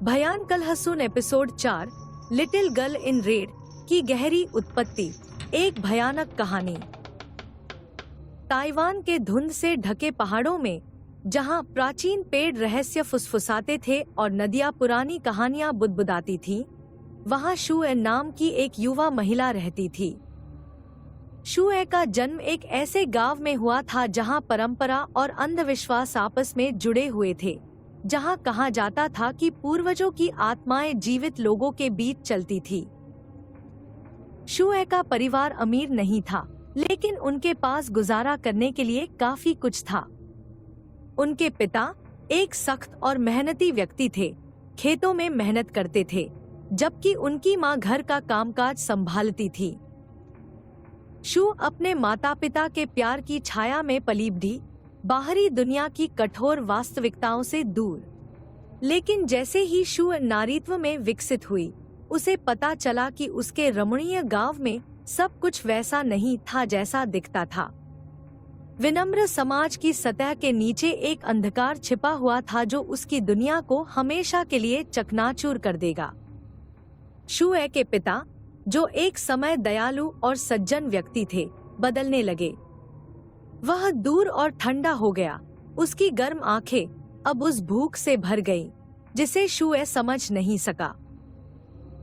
भयान कलहसुन episode 4 little girl in red की गहरी उत्पत्ति। एक भयानक कहानी। ताइवान के धुंध से ढके पहाड़ों में, जहां प्राचीन पेड़ रहस्य फुसफुसाते थे और नदियां पुरानी कहानियां बुदबुदाती थीं, वहां शुए नाम की एक युवा महिला रहती थी। शुए का जन्म एक ऐसे गांव में हुआ था जहां परंपरा और अंधविश्वास आपस में जुड़े हुए थे, जहां कहा जाता था कि पूर्वजों की आत्माएं जीवित लोगों के बीच चलती थी। शुए का परिवार अमीर नहीं था, लेकिन उनके पास गुजारा करने के लिए काफी कुछ था। उनके पिता एक सख्त और मेहनती व्यक्ति थे, खेतों में मेहनत करते थे, जबकि उनकी मां घर का कामकाज संभालती थी। शु अपने माता पिता के प्यार की छाया में पली बढ़ी, बाहरी दुनिया की कठोर वास्तविकताओं से दूर। लेकिन जैसे ही शु नारीत्व में विकसित हुई, उसे पता चला कि उसके रमणीय गांव में सब कुछ वैसा नहीं था जैसा दिखता था। विनम्र समाज की सतह के नीचे एक अंधकार छिपा हुआ था जो उसकी दुनिया को हमेशा के लिए चकनाचूर कर देगा। शुए के पिता, जो एक समय दयालु और सज्जन व्यक्ति थे, बदलने लगे। वह दूर और ठंडा हो गया। उसकी गर्म आंखें अब उस भूख से भर गईं, जिसे शुए समझ नहीं सका।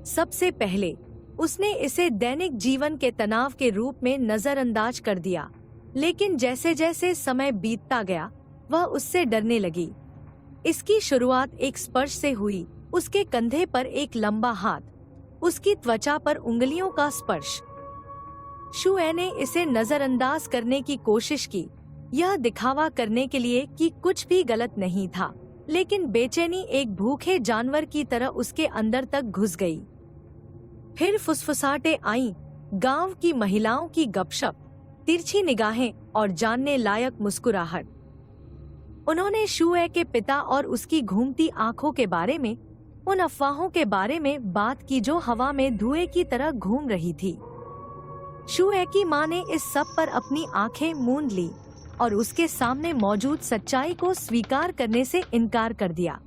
सबसे पहले उसने इसे दैनिक जीवन के तनाव के रूप में नजरअंदाज कर दिया, लेकिन जैसे जैसे समय बीतता गया, वह उससे डरने लगी। इसकी शुरुआत एक स्पर्श से हुई, उसके कंधे पर एक लंबा हाथ, उसकी त्वचा पर उंगलियों का स्पर्श। शुए ने इसे नजरअंदाज करने की कोशिश की, यह दिखावा करने के लिए कि कुछ भी गलत नहीं था, लेकिन बेचैनी एक भूखे जानवर की तरह उसके अंदर तक घुस गई। फिर फुसफुसाहटें आईं, गांव की महिलाओं की गपशप, तिरछी निगाहें और जानने लायक मुस्कुराहट। उन्होंने शुए के पिता और उसकी घूमती आंखों के बारे में, उन अफवाहों के बारे में बात की जो हवा में धुएं की तरह घूम रही थी। शुए की मां ने इस सब पर अपनी आंखें मूंद ली और उसके सामने मौजूद सच्चाई को स्वीकार करने से इनकार कर दिया।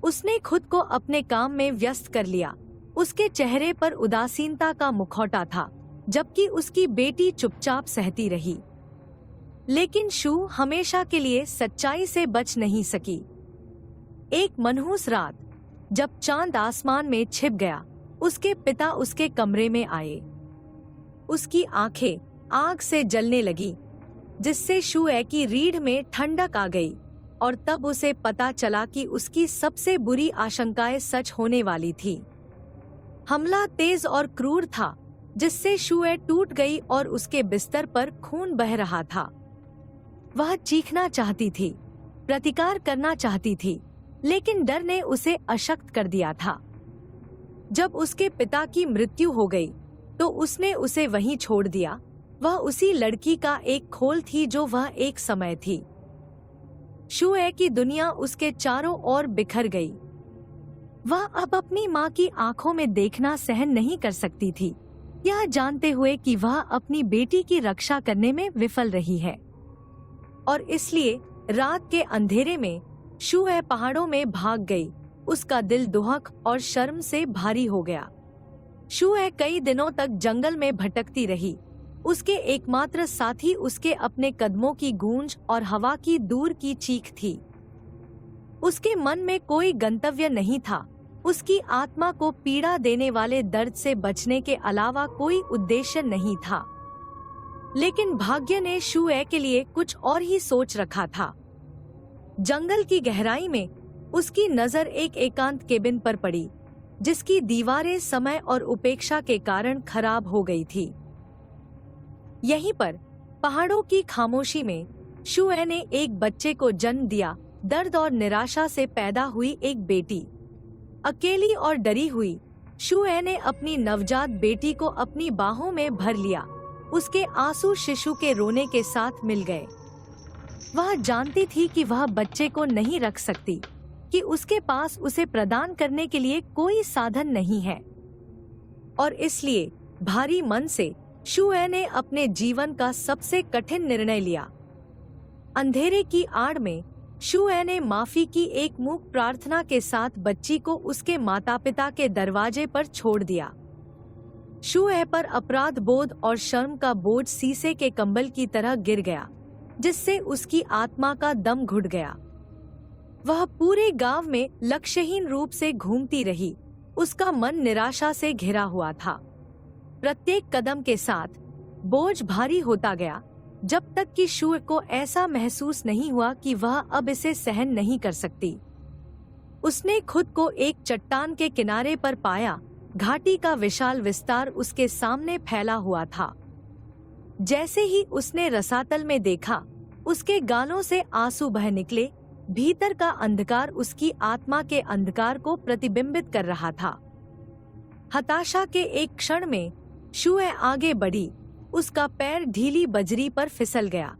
उसने खुद को अपने काम में व्यस्त कर लिया। उसके चेहरे पर उदासीनता का मुखौटा था, जबकि उसकी बेटी चुपचाप सहती रही। लेकिन शु हमेशा के लिए सच्चाई से बच नहीं सकी। एक मनहूस रात, जब चांद आसमान में छिप गया, उसके पिता उसके कमरे में आए। उसकी आंखें आग से जलने लगी, जिससे शुए की रीढ़ में ठंडक आ गई, और तब उसे पता चला कि उसकी सबसे बुरी आशंकाएं सच होने वाली थी। हमला तेज और क्रूर था, जिससे शुए टूट गई और उसके बिस्तर पर खून बह रहा था। वह चीखना चाहती थी, प्रतिकार करना चाहती थी, लेकिन डर ने उसे अशक्त कर दिया था। जब उसके पिता की मृत्यु हो गई, तो उसने उसे वहीं छोड़ दिया। वह उसी लड़की का एक खोल थी जो वह एक समय थी। शुए की दुनिया उसके चारों ओर बिखर गई। वह अब अपनी मां की आंखों में देखना सहन नहीं कर सकती थी, यह जानते हुए कि वह अपनी बेटी की रक्षा करने में विफल रही है। और इसलिए रात के अंधेरे में शुए पहाड़ों में भाग गई। उसका दिल दुहक और शर्म से भारी हो गया। शुए कई दिनों तक जंगल में भटकती रही। उसके एकमात्र साथी उसके अपने कदमों की गूंज और हवा की दूर की चीख थी। उसके मन में कोई गंतव्य नहीं था। उसकी आत्मा को पीड़ा देने वाले दर्द से बचने के अलावा कोई उद्देश्य नहीं था। लेकिन भाग्य ने शुए के लिए कुछ और ही सोच रखा था। जंगल की गहराई में उसकी नजर एक एकांत केबिन पर पड़ी, जिसकी दीवारें समय और उपेक्षा के कारण खराब हो गई थी। यहीं पर पहाड़ों की खामोशी में शुए ने एक बच्चे को जन्म दिया। दर्द और निराशा से पैदा हुई एक बेटी। अकेली और डरी हुई शुए ने अपनी नवजात बेटी को अपनी बाहों में भर लिया। उसके आंसू शिशु के रोने के साथ मिल गए। वह जानती थी कि वह बच्चे को नहीं रख सकती, कि उसके पास उसे प्रदान करने के लिए कोई साधन नहीं है। और इसलिए भारी मन से शुए ने अपने जीवन का सबसे कठिन निर्णय लिया। अंधेरे की आड़ में शुए ने माफी की एक मूक प्रार्थना के साथ बच्ची को उसके माता पिता के दरवाजे पर छोड़ दिया। शुए पर अपराध बोध और शर्म का बोझ शीशे के कंबल की तरह गिर गया, जिससे उसकी आत्मा का दम घुट गया। वह पूरे गांव में लक्ष्यहीन रूप से घूमती रही। उसका मन निराशा से घिरा हुआ था। प्रत्येक कदम के साथ बोझ भारी होता गया, जब तक कि शुए को ऐसा महसूस नहीं हुआ कि वह अब इसे सहन नहीं कर सकती। उसने खुद को एक चट्टान के किनारे पर पाया। घाटी का विशाल विस्तार उसके सामने फैला हुआ था। जैसे ही उसने रसातल में देखा, उसके गालों से आंसू बह निकले। भीतर का अंधकार उसकी आत्मा के अंधकार को प्रतिबिंबित कर रहा था। हताशा के एक क्षण में शुए आगे बढ़ी। उसका पैर ढीली बजरी पर फिसल गया।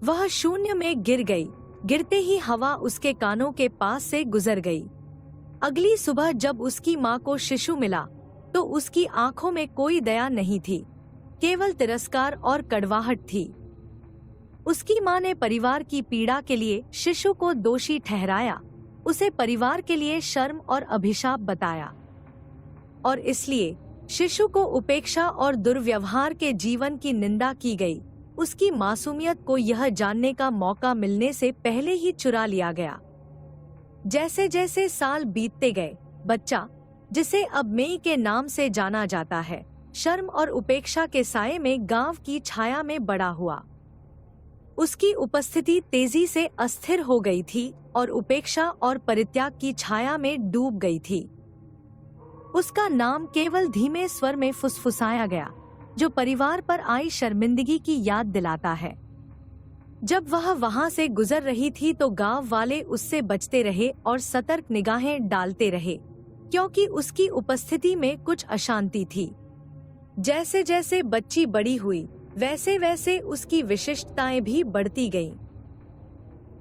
वह शून्य में गिर गई। गिरते ही हवा उसके कानों के पास से गुजर गई। अगली सुबह जब उसकी माँ को शिशु मिला, तो उसकी आंखों में कोई दया नहीं थी, केवल तिरस्कार और कड़वाहट थी। उसकी माँ ने परिवार की पीड़ा के लिए शिशु को दोषी ठहराया, उसे परिवार के लिए शर्म और अभिशाप बताया, और इसलिए शिशु को उपेक्षा और दुर्व्यवहार के जीवन की निंदा की गई। उसकी मासूमियत को यह जानने का मौका मिलने से पहले ही चुरा लिया गया। जैसे जैसे साल बीतते गए, बच्चा, जिसे अब मेई के नाम से जाना जाता है, शर्म और उपेक्षा के साये में गांव की छाया में बड़ा हुआ। उसकी उपस्थिति तेजी से अस्थिर हो गई थी और उपेक्षा और परित्याग की छाया में डूब गई थी। उसका नाम केवल धीमे स्वर में फुसफुसाया गया, जो परिवार पर आई शर्मिंदगी की याद दिलाता है। जब वह वहां से गुजर रही थी तो गांव वाले उससे बचते रहे और सतर्क निगाहें डालते रहे, क्योंकि उसकी उपस्थिति में कुछ अशांति थी। जैसे जैसे बच्ची बड़ी हुई, वैसे वैसे उसकी विशिष्टताएं भी बढ़ती गईं।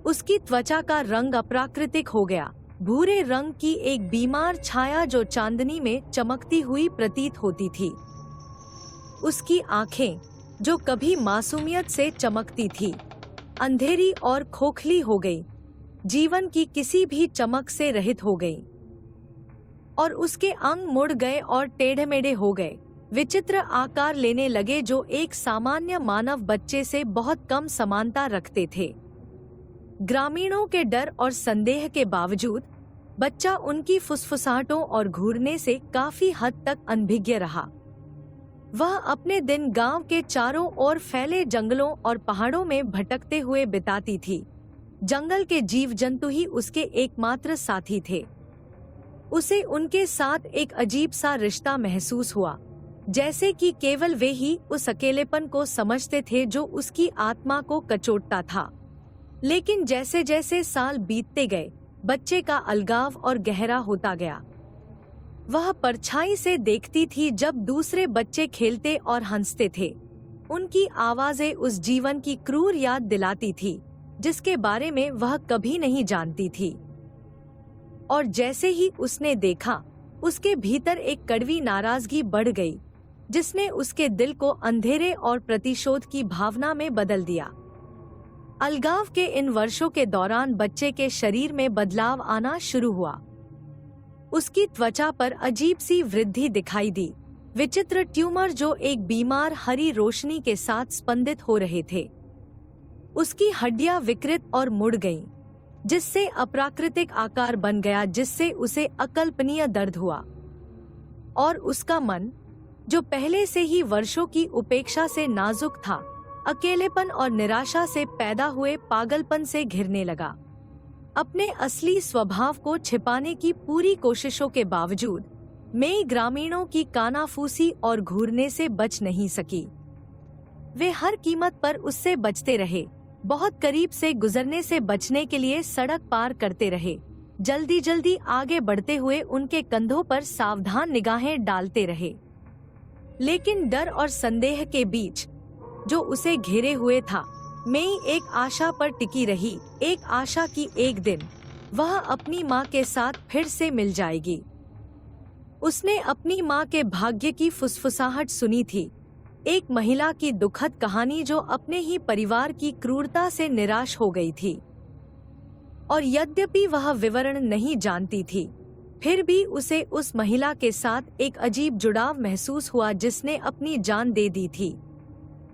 उसकी त्वचा का रंग अप्राकृतिक हो गया, भूरे रंग की एक बीमार छाया जो चांदनी में चमकती हुई प्रतीत होती थी। उसकी आंखें, जो कभी मासूमियत से चमकती थी, अंधेरी और खोखली हो गई, जीवन की किसी भी चमक से रहित हो गई। और उसके अंग मुड़ गए और टेढ़े-मेढ़े हो गए, विचित्र आकार लेने लगे, जो एक सामान्य मानव बच्चे से बहुत कम समानता रखते थे। ग्रामीणों के डर और संदेह के बावजूद बच्चा उनकी फुसफुसाहटों और घूरने से काफी हद तक अनभिज्ञ रहा। वह अपने दिन गांव के चारों ओर फैले जंगलों और पहाड़ों में भटकते हुए बिताती थी। जंगल के जीव जंतु ही उसके एकमात्र साथी थे। उसे उनके साथ एक अजीब सा रिश्ता महसूस हुआ, जैसे कि केवल वे ही उस अकेलेपन को समझते थे जो उसकी आत्मा को कचोटता था। लेकिन जैसे जैसे साल बीतते गए, बच्चे का अलगाव और गहरा होता गया। वह परछाई से देखती थी जब दूसरे बच्चे खेलते और हंसते थे। उनकी आवाजें उस जीवन की क्रूर याद दिलाती थी जिसके बारे में वह कभी नहीं जानती थी। और जैसे ही उसने देखा, उसके भीतर एक कड़वी नाराजगी बढ़ गई, जिसने उसके दिल को अंधेरे और प्रतिशोध की भावना में बदल दिया। अलगाव के इन वर्षों के दौरान बच्चे के शरीर में बदलाव आना शुरू हुआ। उसकी त्वचा पर अजीब सी वृद्धि दिखाई दी, विचित्र ट्यूमर जो एक बीमार हरी रोशनी के साथ स्पंदित हो रहे थे। उसकी हड्डियां विकृत और मुड़ गईं, जिससे अप्राकृतिक आकार बन गया, जिससे उसे अकल्पनीय दर्द हुआ। और उसका मन, जो पहले से ही वर्षों की उपेक्षा से नाजुक था, अकेलेपन और निराशा से पैदा हुए पागलपन से घिरने लगा। अपने असली स्वभाव को छिपाने की पूरी कोशिशों के बावजूद मेई ग्रामीणों की कानाफूसी और घूरने से बच नहीं सकी। वे हर कीमत पर उससे बचते रहे, बहुत करीब से गुजरने से बचने के लिए सड़क पार करते रहे, जल्दी जल्दी आगे बढ़ते हुए उनके कंधों पर सावधान निगाहें डालते रहे। लेकिन डर और संदेह के बीच जो उसे घेरे हुए था, मेई एक आशा पर टिकी रही, एक आशा की एक दिन वह अपनी माँ के साथ फिर से मिल जाएगी। उसने अपनी माँ के भाग्य की फुसफुसाहट सुनी थी, एक महिला की दुखद कहानी जो अपने ही परिवार की क्रूरता से निराश हो गई थी। और यद्यपि वह विवरण नहीं जानती थी, फिर भी उसे उस महिला के साथ एक अजीब जुड़ाव महसूस हुआ जिसने अपनी जान दे दी थी।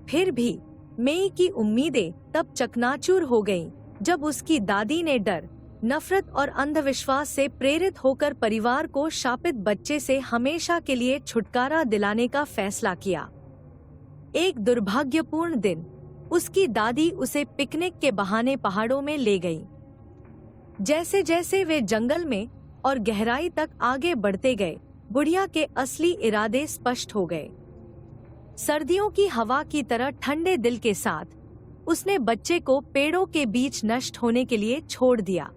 फिर भी मेई की उम्मीदें तब चकनाचूर हो गईं, जब उसकी दादी ने डर, नफरत और अंधविश्वास से प्रेरित होकर परिवार को शापित बच्चे से हमेशा के लिए छुटकारा दिलाने का फैसला किया। एक दुर्भाग्यपूर्ण दिन उसकी दादी उसे पिकनिक के बहाने पहाड़ों में ले गई। जैसे जैसे वे जंगल में और गहराई तक आगे बढ़ते गए, बुढ़िया के असली इरादे स्पष्ट हो गए। सर्दियों की हवा की तरह ठंडे दिल के साथ उसने बच्चे को पेड़ों के बीच नष्ट होने के लिए छोड़ दिया।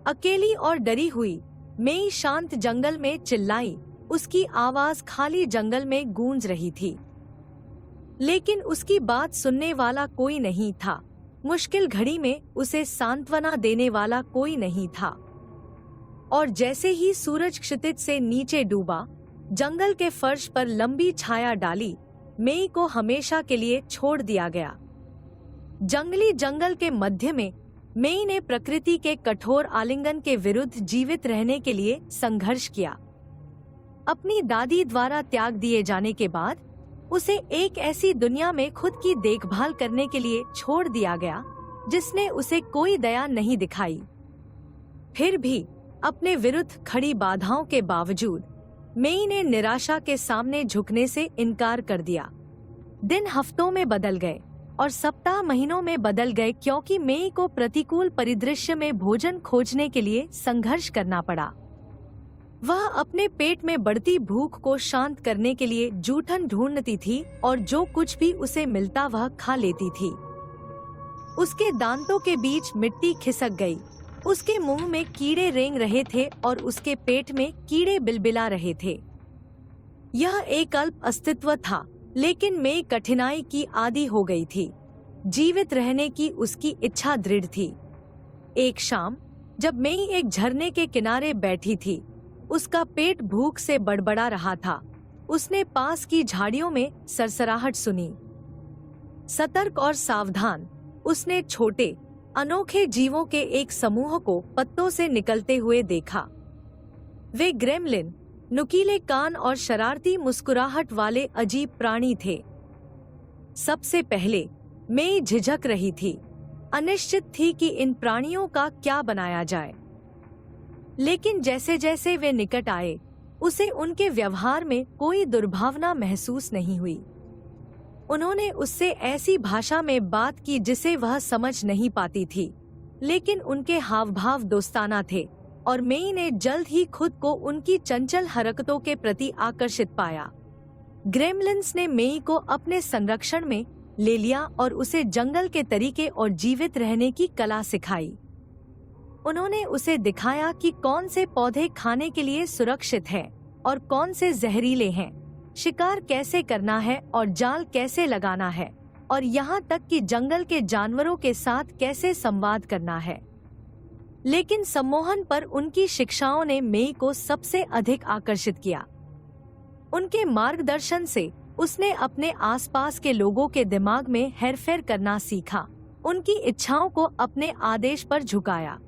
अकेली और डरी हुई मेई शांत जंगल में चिल्लाई, उसकी आवाज खाली जंगल में गूंज रही थी। लेकिन उसकी बात सुनने वाला कोई नहीं था। मुश्किल घड़ी में उसे सांत्वना देने वाला कोई नहीं था। और जैसे ही सूरज क्षितिज से नीचे डूबा, जंगल के फर्श पर लंबी छाया डाली, मेई को हमेशा के लिए छोड़ दिया गया। जंगली जंगल के मध्य में मेई ने प्रकृति के कठोर आलिंगन के विरुद्ध जीवित रहने के लिए संघर्ष किया। अपनी दादी द्वारा त्याग दिए जाने के बाद उसे एक ऐसी दुनिया में खुद की देखभाल करने के लिए छोड़ दिया गया जिसने उसे कोई दया नहीं दिखाई। फिर भी अपने विरुद्ध खड़ी बाधाओं के बावजूद मेई ने निराशा के सामने झुकने से इनकार कर दिया। दिन हफ्तों में बदल गए और सप्ताह महीनों में बदल गए, क्योंकि मेई को प्रतिकूल परिदृश्य में भोजन खोजने के लिए संघर्ष करना पड़ा। वह अपने पेट में बढ़ती भूख को शांत करने के लिए जूठन ढूंढती थी और जो कुछ भी उसे मिलता वह खा लेती थी। उसके दांतों के बीच मिट्टी खिसक गई, उसके मुंह में कीड़े रेंग रहे थे और उसके पेट में कीड़े बिलबिला रहे थे। यह एक अल्प अस्तित्व था, लेकिन मेई कठिनाई की आदी हो गई थी। जीवित रहने की उसकी इच्छा दृढ़ थी। एक शाम जब मेई एक झरने के किनारे बैठी थी, उसका पेट भूख से बड़बड़ा रहा था। उसने पास की झाड़ियों में सरसराहट सुनी। सतर्क और सावधान उसने छोटे अनोखे जीवों के एक समूह को पत्तों से निकलते हुए देखा। वे ग्रेमलिन, नुकीले कान और शरारती मुस्कुराहट वाले अजीब प्राणी थे। सबसे पहले मेई झिझक रही थी, अनिश्चित थी कि इन प्राणियों का क्या बनाया जाए। लेकिन जैसे जैसे वे निकट आए, उसे उनके व्यवहार में कोई दुर्भावना महसूस नहीं हुई। उन्होंने उससे ऐसी भाषा में बात की जिसे वह समझ नहीं पाती थी, लेकिन उनके हाव भाव दोस्ताना थे और मेई ने जल्द ही खुद को उनकी चंचल हरकतों के प्रति आकर्षित पाया। ग्रेमलिन्स ने मेई को अपने संरक्षण में ले लिया और उसे जंगल के तरीके और जीवित रहने की कला सिखाई। उन्होंने उसे दिखाया कि कौन से पौधे खाने के लिए सुरक्षित हैं और कौन से जहरीले हैं, शिकार कैसे करना है और जाल कैसे लगाना है, और यहाँ तक कि जंगल के जानवरों के साथ कैसे संवाद करना है। लेकिन सम्मोहन पर उनकी शिक्षाओं ने मेई को सबसे अधिक आकर्षित किया। उनके मार्गदर्शन से उसने अपने आसपास के लोगों के दिमाग में हेरफेर करना सीखा, उनकी इच्छाओं को अपने आदेश पर झुकाया।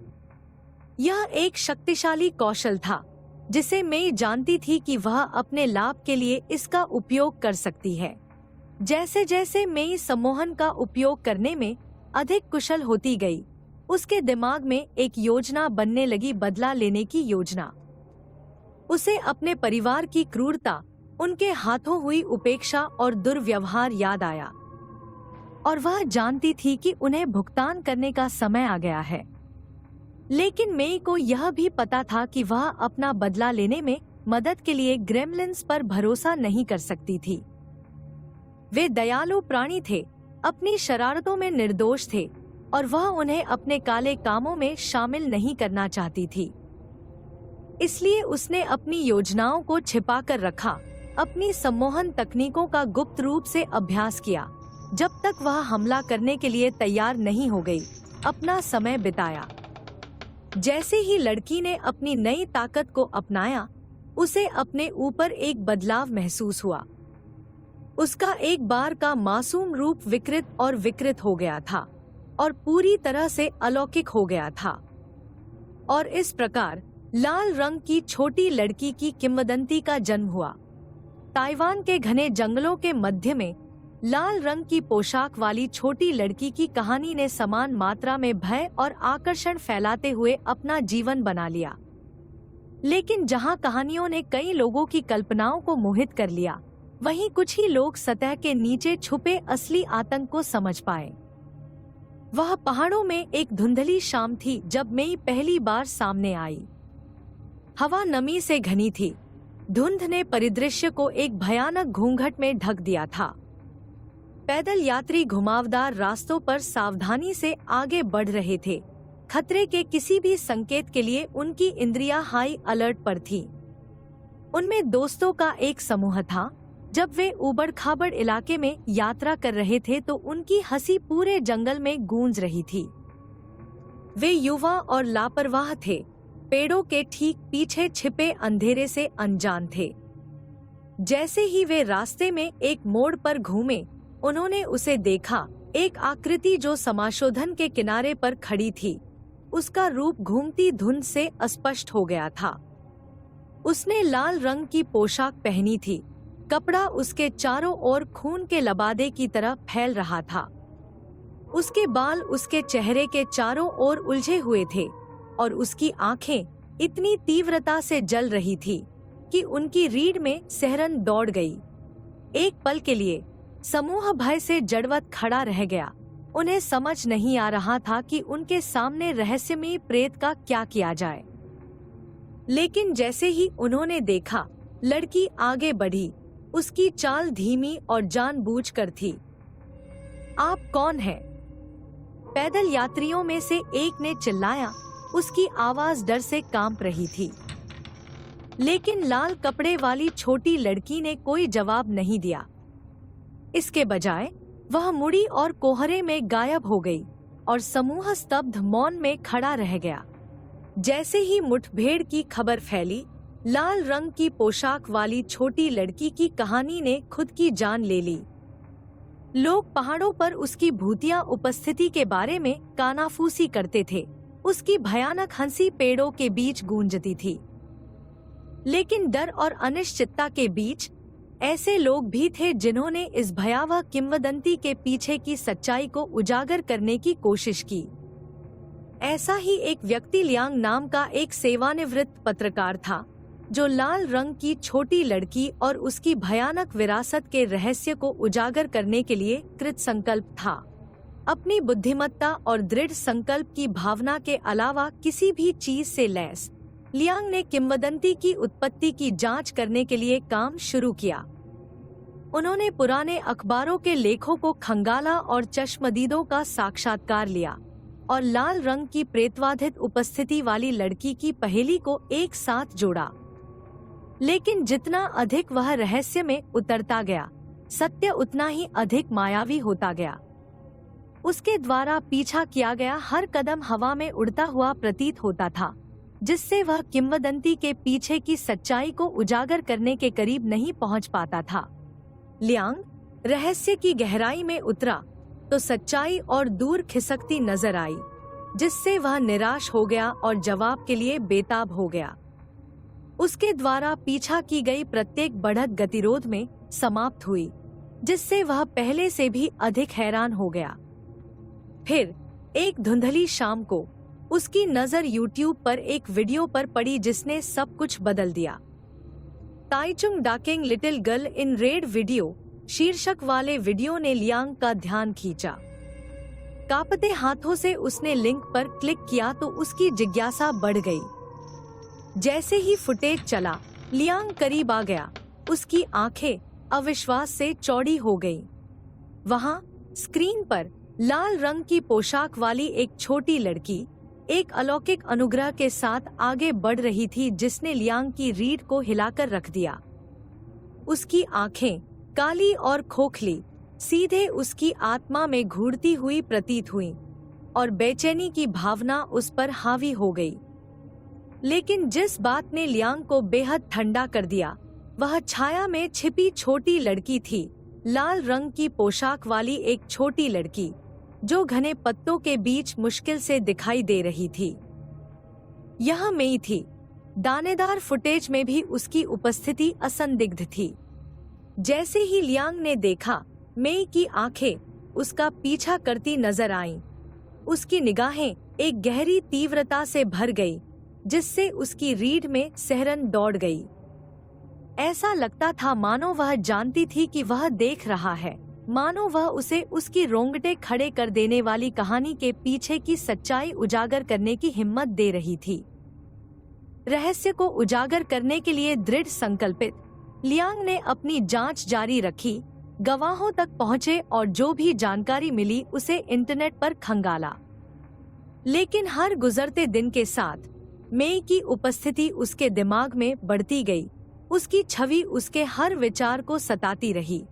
यह एक शक्तिशाली कौशल था जिसे मेई जानती थी कि वह अपने लाभ के लिए इसका उपयोग कर सकती है। जैसे जैसे मेई सम्मोहन का उपयोग करने में अधिक कुशल होती गई, उसके दिमाग में एक योजना बनने लगी, बदला लेने की योजना। उसे अपने परिवार की क्रूरता, उनके हाथों हुई उपेक्षा और दुर्व्यवहार याद आया और वह जानती थी कि उन्हें भुगतान करने का समय आ गया है। लेकिन मेई को यह भी पता था कि वह अपना बदला लेने में मदद के लिए ग्रेमलिन्स पर भरोसा नहीं कर सकती थी। वे दयालु प्राणी थे, अपनी शरारतों में निर्दोष थे और वह उन्हें अपने काले कामों में शामिल नहीं करना चाहती थी। इसलिए उसने अपनी योजनाओं को छिपाकर रखा, अपनी सम्मोहन तकनीकों का गुप्त रूप से अभ्यास किया, जब तक वह हमला करने के लिए तैयार नहीं हो गई। अपना समय बिताया। जैसे ही लड़की ने अपनी नई ताकत को अपनाया, उसे अपने ऊपर एक बदलाव महसूस हुआ। उसका एक बार का मासूम रूप विकृत और विकृत हो गया था और पूरी तरह से अलौकिक हो गया था। और इस प्रकार लाल रंग की छोटी लड़की की किंवदंती का जन्म हुआ। ताइवान के घने जंगलों के मध्य में लाल रंग की पोशाक वाली छोटी लड़की की कहानी ने समान मात्रा में भय और आकर्षण फैलाते हुए अपना जीवन बना लिया। लेकिन जहां कहानियों ने कई लोगों की कल्पनाओं को मोहित कर लिया, वहीं कुछ ही लोग सतह के नीचे छुपे असली आतंक को समझ पाए। वह पहाड़ों में एक धुंधली शाम थी जब मई पहली बार सामने आई। हवा नमी से घनी थी। धुंध ने परिदृश्य को एक भयानक घूंघट में ढक दिया था। पैदल यात्री घुमावदार रास्तों पर सावधानी से आगे बढ़ रहे थे। खतरे के किसी भी संकेत के लिए उनकी इंद्रियां हाई अलर्ट पर थीं। उनमें दोस्तों का एक समूह था। जब वे ऊबड़-खाबड़ इलाके में यात्रा कर रहे थे तो उनकी हंसी पूरे जंगल में गूंज रही थी। वे युवा और लापरवाह थे, पेड़ों के ठीक पीछे छिपे अंधेरे से अनजान थे। जैसे ही वे रास्ते में एक मोड़ पर घूमे, उन्होंने उसे देखा, एक आकृति जो समाशोधन के किनारे पर खड़ी थी। उसका रूप घूमती धुंध से अस्पष्ट हो गया था। उसने लाल रंग की पोशाक पहनी थी। कपड़ा उसके चारों ओर खून के लबादे की तरह फैल रहा था। उसके बाल उसके चेहरे के चारों ओर उलझे हुए थे और उसकी आंखें इतनी तीव्रता से जल रही थी कि उनकी रीढ़ में सिहरन दौड़ गई। एक पल के लिए समूह भय से जड़वत खड़ा रह गया। उन्हें समझ नहीं आ रहा था कि उनके सामने रहस्यमयी प्रेत का क्या किया जाए। लेकिन जैसे ही उन्होंने देखा, लड़की आगे बढ़ी। उसकी चाल धीमी और जानबूझकर थी। आप कौन हैं? पैदल यात्रियों में से एक ने चिल्लाया। उसकी आवाज डर से कांप रही थी। लेकिन लाल कपड़े वाली छोटी लड़की ने कोई जवाब नहीं दिया। इसके बजाय वह मुड़ी और कोहरे में गायब हो गई और समूह स्तब्ध मौन में खड़ा रह गया। जैसे ही मुठभेड़ की खबर फैली, लाल रंग की पोशाक वाली छोटी लड़की की कहानी ने खुद की जान ले ली। लोग पहाड़ों पर उसकी भूतिया उपस्थिति के बारे में कानाफूसी करते थे। उसकी भयानक हंसी पेड़ों के बीच गूंजती थी। लेकिन डर और अनिश्चितता के बीच ऐसे लोग भी थे जिन्होंने इस भयावह किंवदंती के पीछे की सच्चाई को उजागर करने की कोशिश की। ऐसा ही एक व्यक्ति लियांग नाम का एक सेवानिवृत्त पत्रकार था, जो लाल रंग की छोटी लड़की और उसकी भयानक विरासत के रहस्य को उजागर करने के लिए कृत संकल्प था। अपनी बुद्धिमत्ता और दृढ़ संकल्प की भावना के अलावा किसी भी चीज से लैस लियांग ने किंवदंती की उत्पत्ति की जांच करने के लिए काम शुरू किया। उन्होंने पुराने अखबारों के लेखों को खंगाला और चश्मदीदों का साक्षात्कार लिया और लाल रंग की प्रेतवाधित उपस्थिति वाली लड़की की पहेली को एक साथ जोड़ा। लेकिन जितना अधिक वह रहस्य में उतरता गया, सत्य उतना ही अधिक मायावी होता गया। उसके द्वारा पीछा किया गया हर कदम हवा में उड़ता हुआ प्रतीत होता था, जिससे वह किंवदंती के पीछे की सच्चाई को उजागर करने के करीब नहीं पहुंच पाता था। लियांग रहस्य की गहराई में उतरा तो सच्चाई और दूर खिसकती नजर आई, जिससे वह निराश हो गया और जवाब के लिए बेताब हो गया। उसके द्वारा पीछा की गई प्रत्येक बढ़त गतिरोध में समाप्त हुई, जिससे वह पहले से भी अधिक हैरान हो गया। फिर एक धुंधली शाम को उसकी नजर यूट्यूब पर एक वीडियो पर पड़ी जिसने सब कुछ बदल दिया। ताइचुंग डाकिंग little girl in red video शीर्षक वाले वीडियो ने लियांग का ध्यान खींचा। कांपते हाथों से उसने लिंक पर क्लिक किया तो उसकी जिज्ञासा बढ़ गई। जैसे ही फुटेज चला, लियांग करीब आ गया। उसकी आंखें अविश्वास से चौड़ी हो गईं। वहां स्क्रीन पर लाल रंग की पोशाक वाली एक छोटी लड़की एक अलौकिक अनुग्रह के साथ आगे बढ़ रही थी, जिसने लियांग की रीढ़ को हिलाकर रख दिया। उसकी आंखें काली और खोखली सीधे उसकी आत्मा में घूरती हुई प्रतीत हुईं और बेचैनी की भावना उस पर हावी हो गई। लेकिन जिस बात ने लियांग को बेहद ठंडा कर दिया, वह छाया में छिपी छोटी लड़की थी। लाल रंग की पोशाक वाली एक छोटी लड़की जो घने पत्तों के बीच मुश्किल से दिखाई दे रही थी। यह मेई थी। दानेदार फुटेज में भी उसकी उपस्थिति असंदिग्ध थी। जैसे ही लियांग ने देखा, मेई की आंखें उसका पीछा करती नजर आईं। उसकी निगाहें एक गहरी तीव्रता से भर गई, जिससे उसकी रीढ़ में सिहरन दौड़ गई। ऐसा लगता था मानो वह जानती थी कि वह देख रहा है, मानो वह उसे उसकी रोंगटे खड़े कर देने वाली कहानी के पीछे की सच्चाई उजागर करने की हिम्मत दे रही थी। रहस्य को उजागर करने के लिए दृढ़ संकल्पित, लियांग ने अपनी जांच जारी रखी, गवाहों तक पहुंचे और जो भी जानकारी मिली उसे इंटरनेट पर खंगाला। लेकिन हर गुजरते दिन के साथ मेई की उपस्थिति उसके दिमाग में बढ़ती गई। उसकी छवि उसके हर विचार को सताती रही।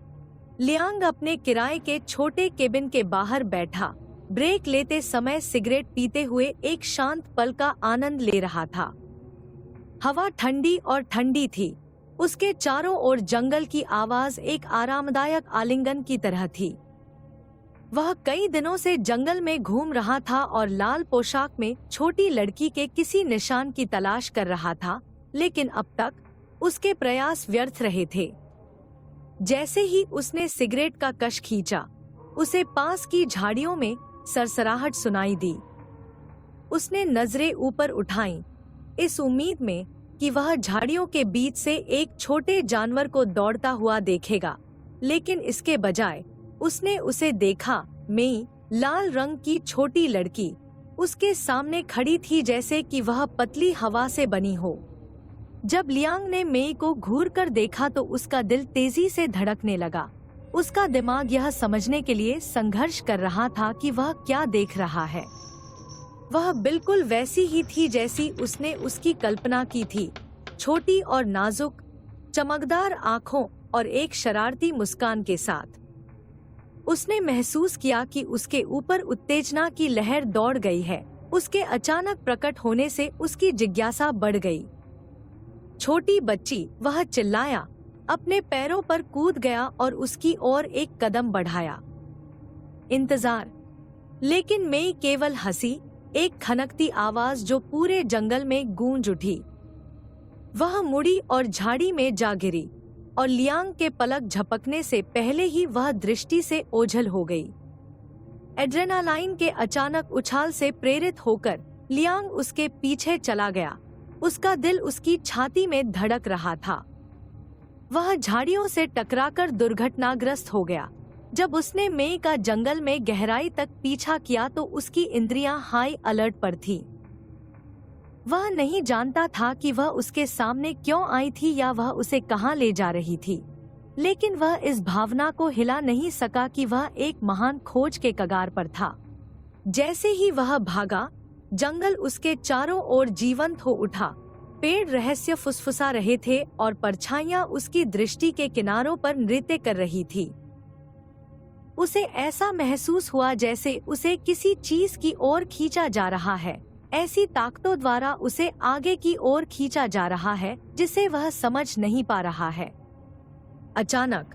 लियांग अपने किराए के छोटे केबिन के बाहर बैठा, ब्रेक लेते समय सिगरेट पीते हुए एक शांत पल का आनंद ले रहा था। हवा ठंडी और ठंडी थी। उसके चारों ओर जंगल की आवाज एक आरामदायक आलिंगन की तरह थी। वह कई दिनों से जंगल में घूम रहा था और लाल पोशाक में छोटी लड़की के किसी निशान की तलाश कर रहा था, लेकिन अब तक उसके प्रयास व्यर्थ रहे थे। जैसे ही उसने सिगरेट का कश खींचा, उसे पास की झाड़ियों में सरसराहट सुनाई दी। उसने नजरें ऊपर उठाईं, इस उम्मीद में कि वह झाड़ियों के बीच से एक छोटे जानवर को दौड़ता हुआ देखेगा, लेकिन इसके बजाय उसने उसे देखा। मेई, लाल रंग की छोटी लड़की, उसके सामने खड़ी थी जैसे कि वह पतली हवा से बनी हो। जब लियांग ने मेई को घूरकर देखा तो उसका दिल तेजी से धड़कने लगा। उसका दिमाग यह समझने के लिए संघर्ष कर रहा था कि वह क्या देख रहा है। वह बिल्कुल वैसी ही थी जैसी उसने उसकी कल्पना की थी, छोटी और नाजुक, चमकदार आँखों और एक शरारती मुस्कान के साथ। उसने महसूस किया कि उसके ऊपर उत्तेजना की लहर दौड़ गई है। उसके अचानक प्रकट होने से उसकी जिज्ञासा बढ़ गई। छोटी बच्ची, वह चिल्लाया, अपने पैरों पर कूद गया और उसकी ओर एक कदम बढ़ाया। इंतजार। लेकिन मेई केवल हंसी, एक खनकती आवाज जो पूरे जंगल में गूंज उठी। वह मुड़ी और झाड़ी में जा गिरी और लियांग के पलक झपकने से पहले ही वह दृष्टि से ओझल हो गई। एड्रेनालाइन के अचानक उछाल से प्रेरित होकर लियांग उसके पीछे चला गया। उसका दिल उसकी छाती में धड़क रहा था। वह झाड़ियों से टकराकर दुर्घटनाग्रस्त हो गया। जब उसने मेई का जंगल में गहराई तक पीछा किया तो उसकी इंद्रियां हाई अलर्ट पर थी। वह नहीं जानता था कि वह उसके सामने क्यों आई थी या वह उसे कहां ले जा रही थी, लेकिन वह इस भावना को हिला नहीं सका कि वह एक महान खोज के कगार पर था। जैसे ही वह भागा, जंगल उसके चारों ओर जीवंत हो उठा। पेड़ रहस्य फुसफुसा रहे थे और परछाइयां उसकी दृष्टि के किनारों पर नृत्य कर रही थी। उसे ऐसा महसूस हुआ जैसे उसे किसी चीज की ओर खींचा जा रहा है, ऐसी ताकतों द्वारा उसे आगे की ओर खींचा जा रहा है जिसे वह समझ नहीं पा रहा है। अचानक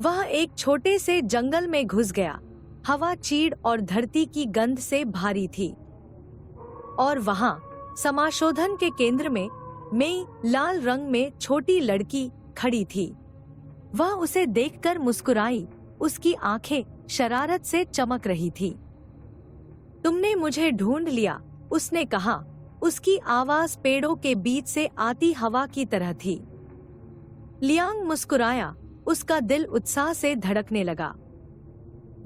वह एक छोटे से जंगल में घुस गया। हवा चीड़ और धरती की गंध से भारी थी और वहाँ समाशोधन के केंद्र में मेई, लाल रंग में छोटी लड़की, खड़ी थी। वह उसे देखकर मुस्कुराई। उसकी आंखें शरारत से चमक रही थी। तुमने मुझे ढूंढ लिया, उसने कहा। उसकी आवाज पेड़ों के बीच से आती हवा की तरह थी। लियांग मुस्कुराया। उसका दिल उत्साह से धड़कने लगा।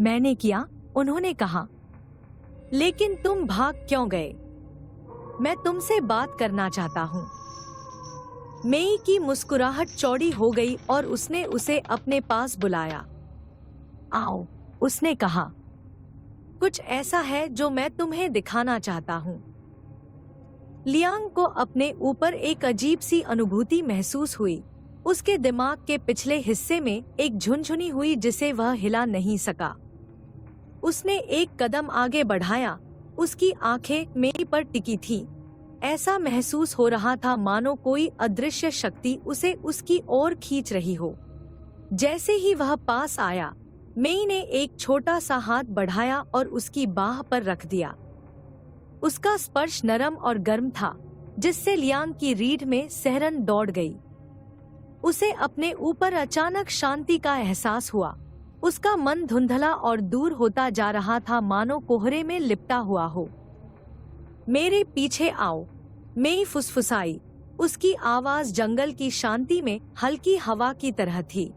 मैंने किया, उन्होंने कहा। लेकिन तुम भाग क्यों गए? मैं तुमसे बात करना चाहता हूँ। मेई की मुस्कुराहट चौड़ी हो गई और उसने उसे अपने पास बुलाया। आओ, उसने कहा। कुछ ऐसा है जो मैं तुम्हें दिखाना चाहता हूँ। लियांग को अपने ऊपर एक अजीब सी अनुभूति महसूस हुई। उसके दिमाग के पिछले हिस्से में एक झुनझुनी हुई जिसे वह हिला नहीं सका। उसने एक कदम आगे बढ़ाया। उसकी आंखें मेई पर टिकी थीं। ऐसा महसूस हो रहा था मानो कोई अदृश्य शक्ति उसे उसकी ओर खींच रही हो। जैसे ही वह पास आया, मेई ने एक छोटा सा हाथ बढ़ाया और उसकी बाह पर रख दिया। उसका स्पर्श नरम और गर्म था, जिससे लियांग की रीढ़ में सिहरन दौड़ गई। उसे अपने ऊपर अचानक शांति का एहसास हुआ। उसका मन धुंधला और दूर होता जा रहा था, मानो कोहरे में लिपटा हुआ हो। मेरे पीछे आओ, मेई फुसफुसाई। उसकी आवाज जंगल की शांति में हल्की हवा की तरह थी।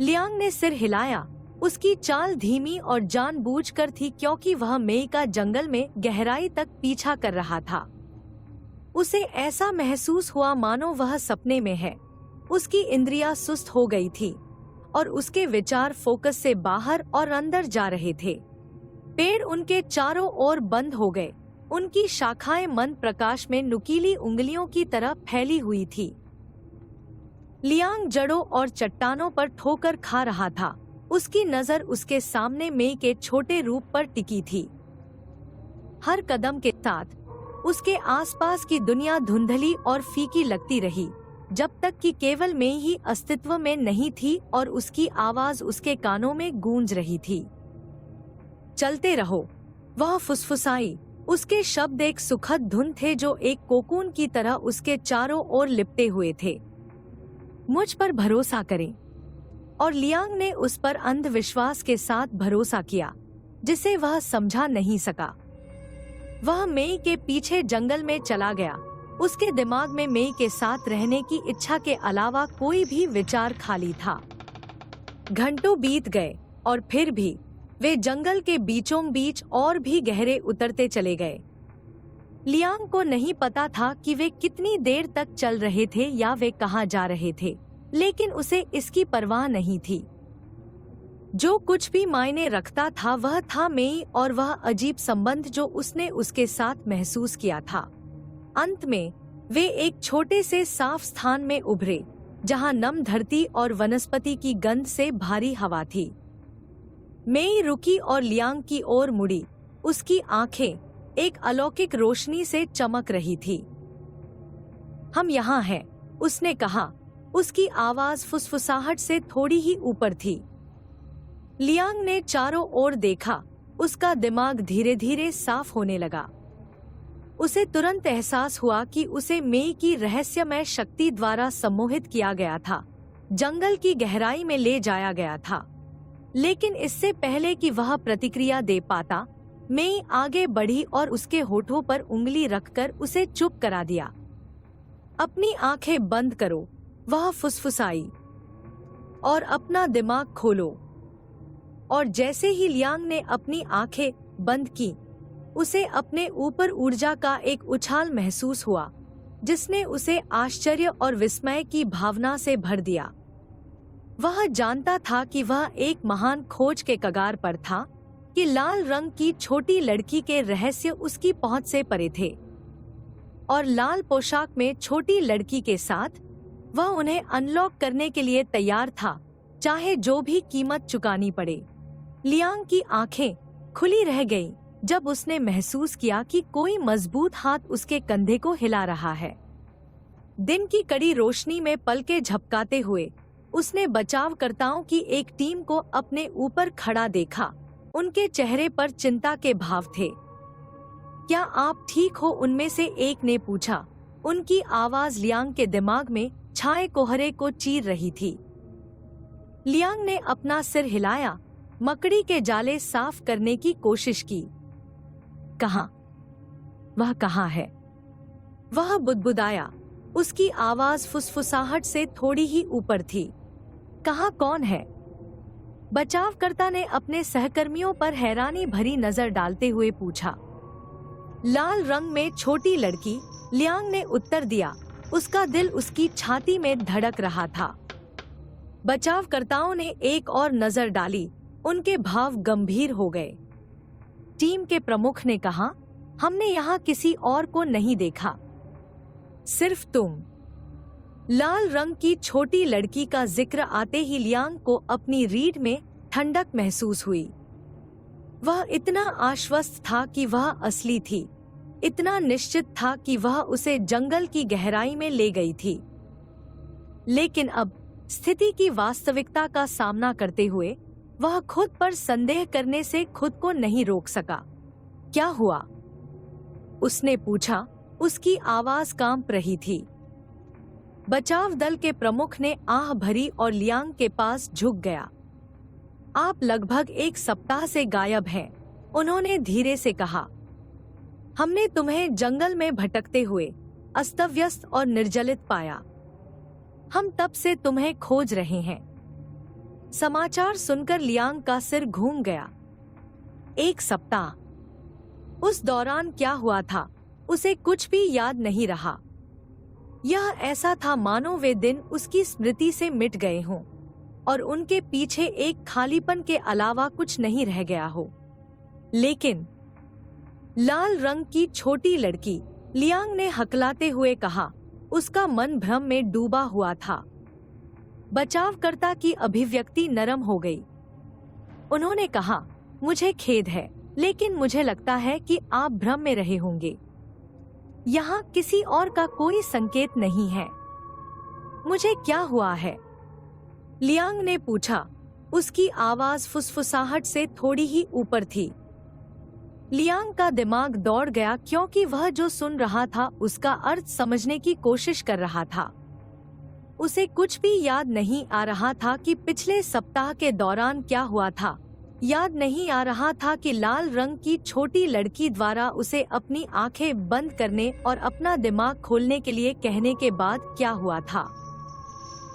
लियांग ने सिर हिलाया। उसकी चाल धीमी और जानबूझकर थी, क्योंकि वह मेई का जंगल में गहराई तक पीछा कर रहा था। उसे ऐसा महसूस हुआ मानो वह सपने में है। उसकी इंद्रियां सुस्त हो गई थी और उसके विचार फोकस से बाहर और अंदर जा रहे थे। पेड़ उनके चारों ओर बंद हो गए। उनकी शाखाएं मंद प्रकाश में नुकीली उंगलियों की तरह फैली हुई थी। लियांग जड़ों और चट्टानों पर ठोकर खा रहा था। उसकी नजर उसके सामने मेई के छोटे रूप पर टिकी थी। हर कदम के साथ उसके आसपास की दुनिया धुंधली और फीकी लगती रही, जब तक कि केवल मेई ही अस्तित्व में नहीं थी और उसकी आवाज उसके कानों में गूंज रही थी। चलते रहो, वह फुसफुसाई। उसके शब्द एक सुखद धुन थे जो एक कोकून की तरह उसके चारों ओर लिपटे हुए थे। मुझ पर भरोसा करें। और लियांग ने उस पर अंधविश्वास के साथ भरोसा किया, जिसे वह समझा नहीं सका। वह मेई के पीछे जंगल में चला गया। उसके दिमाग में मेई के साथ रहने की इच्छा के अलावा कोई भी विचार खाली था। घंटों बीत गए और फिर भी वे जंगल के बीचों बीच और भी गहरे उतरते चले गए। लियांग को नहीं पता था कि वे कितनी देर तक चल रहे थे या वे कहाँ जा रहे थे, लेकिन उसे इसकी परवाह नहीं थी। जो कुछ भी मायने रखता था वह था मेई और वह अजीब संबंध जो उसने उसके साथ महसूस किया था। अंत में वे एक छोटे से साफ स्थान में उभरे, जहां नम धरती और वनस्पति की गंध से भारी हवा थी। मेई रुकी और लियांग की ओर मुड़ी। उसकी आंखें एक अलौकिक रोशनी से चमक रही थी। हम यहाँ हैं, उसने कहा। उसकी आवाज फुसफुसाहट से थोड़ी ही ऊपर थी। लियांग ने चारों ओर देखा। उसका दिमाग धीरे धीरे साफ होने लगा। उसे तुरंत एहसास हुआ कि उसे मेई की रहस्यमय शक्ति द्वारा सम्मोहित किया गया था, जंगल की गहराई में ले जाया गया था। लेकिन इससे पहले कि वह प्रतिक्रिया दे पाता, मेई आगे बढ़ी और उसके होठों पर उंगली रखकर उसे चुप करा दिया। अपनी आंखें बंद करो, वह फुसफुसाई, और अपना दिमाग खोलो। और जैसे ही लियांग ने अपनी आंखें बंद की, उसे अपने ऊपर ऊर्जा का एक उछाल महसूस हुआ, जिसने उसे आश्चर्य और विस्मय की भावना से भर दिया। वह जानता था कि वह एक महान खोज के कगार पर था, कि लाल रंग की छोटी लड़की के रहस्य उसकी पहुंच से परे थे, और लाल पोशाक में छोटी लड़की के साथ वह उन्हें अनलॉक करने के लिए तैयार था, चाहे जो भी कीमत चुकानी पड़े। लियांग की आंखें खुली रह गईं जब उसने महसूस किया कि कोई मजबूत हाथ उसके कंधे को हिला रहा है। दिन की कड़ी रोशनी में पलकें झपकाते हुए उसने बचावकर्ताओं की एक टीम को अपने ऊपर खड़ा देखा। उनके चेहरे पर चिंता के भाव थे। क्या आप ठीक हो? उनमें से एक ने पूछा। उनकी आवाज लियांग के दिमाग में छाए कोहरे को चीर रही थी। लियांग ने अपना सिर हिलाया, मकड़ी के जाले साफ करने की कोशिश की। कहाँ? वह कहाँ है? वह बुदबुदाया। उसकी आवाज फुसफुसाहट से थोड़ी ही ऊपर थी। कहाँ? कौन है? बचावकर्ता ने अपने सहकर्मियों पर हैरानी भरी नजर डालते हुए पूछा। लाल रंग में छोटी लड़की, लियांग ने उत्तर दिया। उसका दिल उसकी छाती में धड़क रहा था। बचावकर्ताओं ने एक और नजर डाली। उनके भाव गंभीर हो गए। टीम के प्रमुख ने कहा, हमने यहाँ किसी और को नहीं देखा, सिर्फ तुम। लाल रंग की छोटी लड़की का जिक्र आते ही लियांग को अपनी रीढ़ में ठंडक महसूस हुई। वह इतना आश्वस्त था कि वह असली थी, इतना निश्चित था कि वह उसे जंगल की गहराई में ले गई थी। लेकिन अब स्थिति की वास्तविकता का सामना करते हुए वह खुद पर संदेह करने से खुद को नहीं रोक सका। क्या हुआ? उसने पूछा। उसकी आवाज कांप रही थी। बचाव दल के प्रमुख ने आह भरी और लियांग के पास झुक गया। आप लगभग 1 सप्ताह से गायब हैं, उन्होंने धीरे से कहा। हमने तुम्हें जंगल में भटकते हुए अस्तव्यस्त और निर्जलित पाया। हम तब से तुम्हें खोज रहे हैं। समाचार सुनकर लियांग का सिर घूम गया। 1 सप्ताह, उस दौरान क्या हुआ था उसे कुछ भी याद नहीं रहा। यह ऐसा था मानो वे दिन उसकी स्मृति से मिट गए हों और उनके पीछे एक खालीपन के अलावा कुछ नहीं रह गया हो। लेकिन लाल रंग की छोटी लड़की, लियांग ने हकलाते हुए कहा। उसका मन भ्रम में डूबा हुआ था। बचावकर्ता की अभिव्यक्ति नरम हो गई। उन्होंने कहा, मुझे खेद है, लेकिन मुझे लगता है कि आप भ्रम में रहे होंगे। यहाँ किसी और का कोई संकेत नहीं है। मुझे क्या हुआ है? लियांग ने पूछा। उसकी आवाज फुसफुसाहट से थोड़ी ही ऊपर थी। लियांग का दिमाग दौड़ गया क्योंकि वह जो सुन रहा था उसका अर्थ समझने की कोशिश कर रहा था। उसे कुछ भी याद नहीं आ रहा था कि पिछले सप्ताह के दौरान क्या हुआ था। याद नहीं आ रहा था कि लाल रंग की छोटी लड़की द्वारा उसे अपनी आंखें बंद करने और अपना दिमाग खोलने के लिए कहने के बाद क्या हुआ था।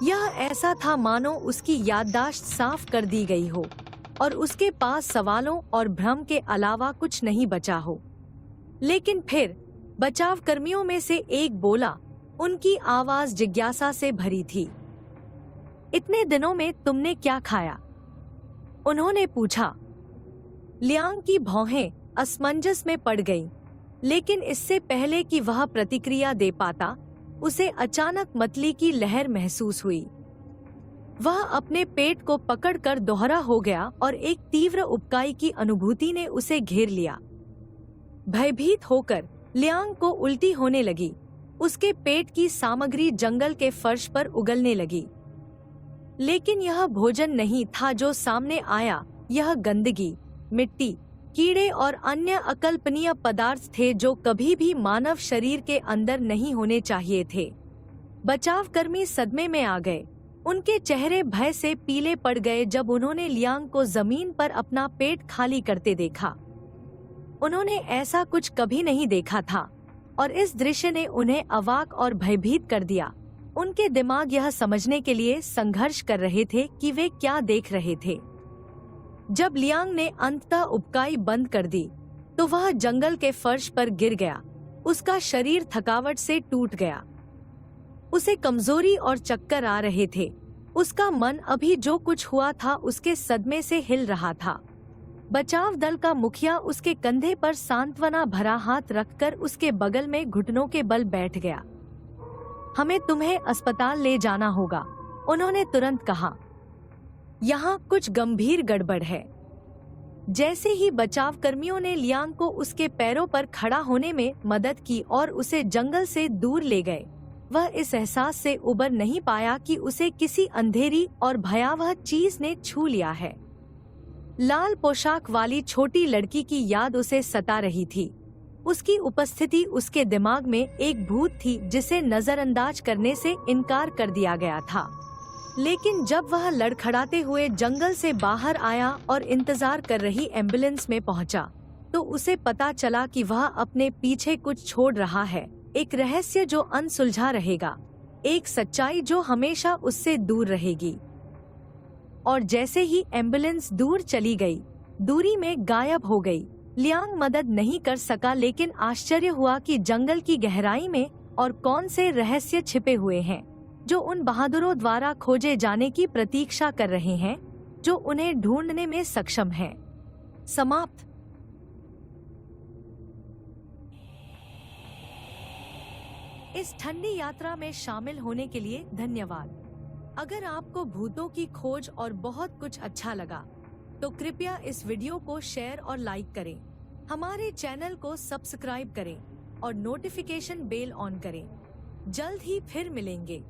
यह ऐसा था मानो उसकी याददाश्त साफ कर दी गई हो और उसके पास सवालों और भ्रम के अलावा कुछ नहीं बचा हो। लेकिन फिर बचाव कर्मियों में से एक बोला। उनकी आवाज जिज्ञासा से भरी थी। इतने दिनों में तुमने क्या खाया? उन्होंने पूछा। लियांग की भौहें असमंजस में पड़ गईं, लेकिन इससे पहले कि वह प्रतिक्रिया दे पाता, उसे अचानक मतली की लहर महसूस हुई। वह अपने पेट को पकड़कर दोहरा हो गया और एक तीव्र उबकाई की अनुभूति ने उसे घेर लिया। भयभीत होकर लियांग को उल्टी होने लगी। उसके पेट की सामग्री जंगल के फर्श पर उगलने लगी। लेकिन यह भोजन नहीं था जो सामने आया। यह गंदगी, मिट्टी, कीड़े और अन्य अकल्पनीय पदार्थ थे जो कभी भी मानव शरीर के अंदर नहीं होने चाहिए थे। बचावकर्मी सदमे में आ गए। उनके चेहरे भय से पीले पड़ गए जब उन्होंने लियांग को जमीन पर अपना पेट खाली करते देखा। उन्होंने ऐसा कुछ कभी नहीं देखा था और इस दृश्य ने उन्हें अवाक और भयभीत कर दिया। उनके दिमाग यह समझने के लिए संघर्ष कर रहे थे कि वे क्या देख रहे थे। जब लियांग ने अंततः उबकाई बंद कर दी तो वह जंगल के फर्श पर गिर गया। उसका शरीर थकावट से टूट गया। उसे कमजोरी और चक्कर आ रहे थे। उसका मन अभी जो कुछ हुआ था उसके सदमे से हिल रहा था। बचाव दल का मुखिया उसके कंधे पर सांत्वना भरा हाथ रखकर उसके बगल में घुटनों के बल बैठ गया। हमें तुम्हें अस्पताल ले जाना होगा, उन्होंने तुरंत कहा। यहाँ कुछ गंभीर गड़बड़ है। जैसे ही बचाव कर्मियों ने लियांग को उसके पैरों पर खड़ा होने में मदद की और उसे जंगल से दूर ले गए, वह इस एहसास से उबर नहीं पाया कि उसे किसी अंधेरी और भयावह चीज ने छू लिया है। लाल पोशाक वाली छोटी लड़की की याद उसे सता रही थी। उसकी उपस्थिति उसके दिमाग में एक भूत थी जिसे नजरअंदाज करने से इनकार कर दिया गया था। लेकिन जब वह लड़खड़ाते हुए जंगल से बाहर आया और इंतजार कर रही एम्बुलेंस में पहुंचा, तो उसे पता चला कि वह अपने पीछे कुछ छोड़ रहा है। एक रहस्य जो अनसुलझा रहेगा, एक सच्चाई जो हमेशा उससे दूर रहेगी। और जैसे ही एम्बुलेंस दूर चली गई, दूरी में गायब हो गई। लियांग मदद नहीं कर सका, लेकिन आश्चर्य हुआ कि जंगल की गहराई में और कौन से रहस्य छिपे हुए हैं जो उन बहादुरों द्वारा खोजे जाने की प्रतीक्षा कर रहे हैं, जो उन्हें ढूंढने में सक्षम हैं। समाप्त। इस ठंडी यात्रा में शामिल होने के लिए धन्यवाद। अगर आपको भूतों की खोज और बहुत कुछ अच्छा लगा तो कृपया इस वीडियो को शेयर और लाइक करें। हमारे चैनल को सब्सक्राइब करें और नोटिफिकेशन बेल ऑन करें। जल्द ही फिर मिलेंगे।